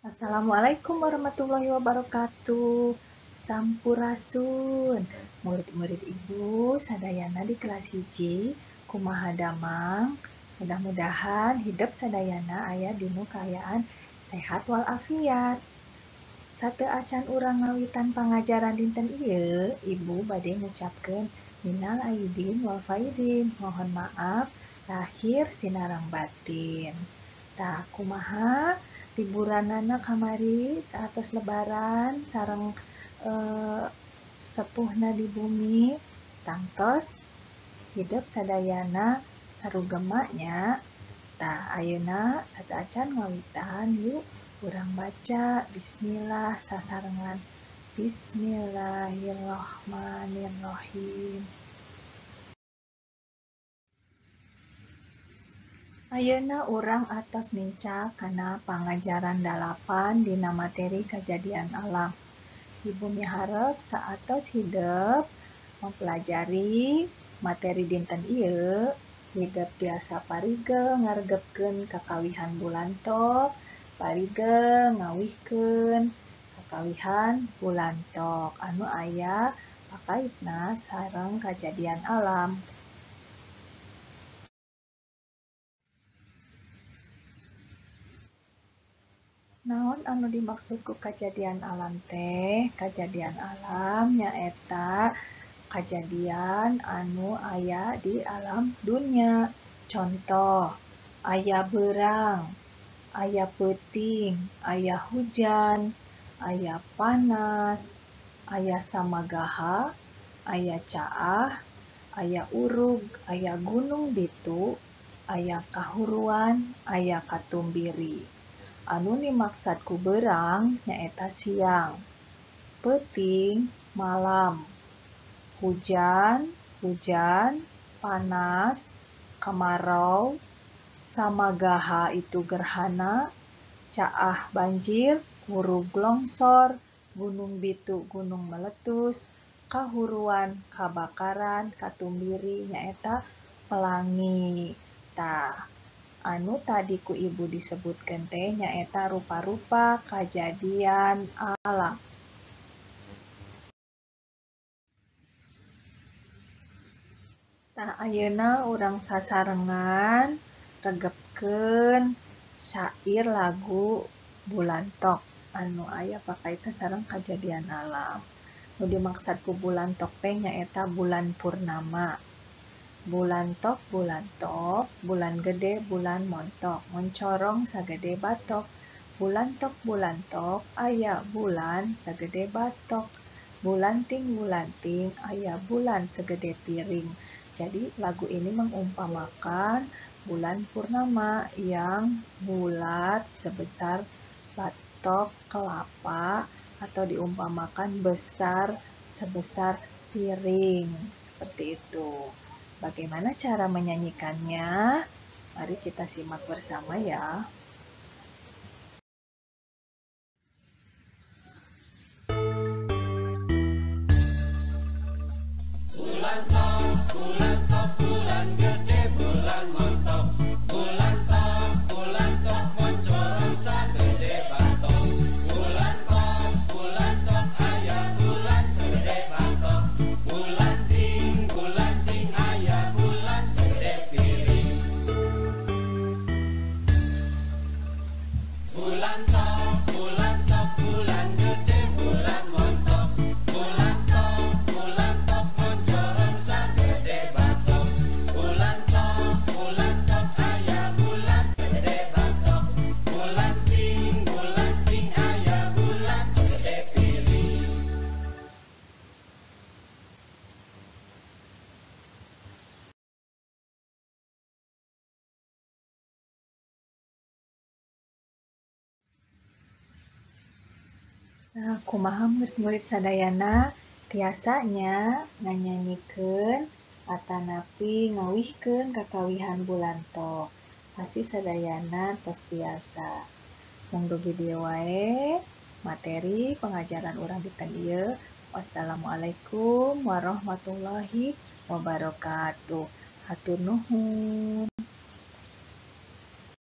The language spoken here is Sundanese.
Assalamualaikum warahmatullahi wabarakatuh. Sampurasun. Murid-murid Ibu sadayana di kelas hiji kumaha damang. Mudah-mudahan hidup sadayana aya dinu kaayaan sehat walafiat. Sateu acan urang ngawitan pangajaran dinten ieu, Ibu bade ngucapkeun minal aidin wal faidin. Mohon maaf lahir sinareng batin. Tah kumaha liburanana kamari saatos lebaran sareng sepuhna di bumi tangtos hidup sadayana sarugema nya. Tah ayeuna sateuacan ngawitan yuk urang baca bismillah sasarengan. Bismillahirrahmanirrahim. Ayeuna urang atos mincak kana pangajaran 8 dina materi kajadian alam. Ibu miharep saatos hidup mempelajari materi dinten ieu, hidup tiasa parigel ngaregepkeun kakawihan bulantok, parigel ngawihkeun kakawihan bulantok anu aya pakaitna sareng kajadian alam. Naon anu dimaksud ku kajadian alam teh? Kajadian alam nyaeta kajadian anu aya di alam dunya. Contoh, aya beurang, aya peuting, aya hujan, aya panas, aya samagaha, aya caah, aya urug, aya gunung ditu, aya kahuruan, aya katumbiri. Anu dimaksud ku beurang nyaeta siang, peuting malam, hujan, panas, kemarau, samagaha itu gerhana, caah banjir, urug longsor, gunung bitu gunung meletus, kahuruan kabakaran, katumbiri nyaeta pelangi. Tah anu tadi ku Ibu disebutkeun teh nyaeta rupa-rupa kajadian alam. Tah ayeuna urang sasarengan regepkeun syair lagu Bulantok anu aya pakaitna sareng kajadian alam. Nu dimaksud ku bulantok teh nyaeta bulan purnama. Bulantok, bulan gede, bulan montok, mencorong sagede batok. Bulantok, aya bulan sagede batok. Bulanting, aya bulan segede piring. Jadi lagu ini mengumpamakan bulan purnama yang bulat sebesar batok kelapa atau diumpamakan besar sebesar piring. Seperti itu. Bagaimana cara menyanyikannya? Mari kita simak bersama ya. Nah, kumaha murid-murid sadayana tiasanya nganyanyikeun atanapi ngawihkeun kakawihan bulantok. Pasti sadayana tos tiasa. Mung dugi dieu wae materi pengajaran urang dinten ieu. Wassalamualaikum warahmatullahi wabarakatuh. Hatur nuhun.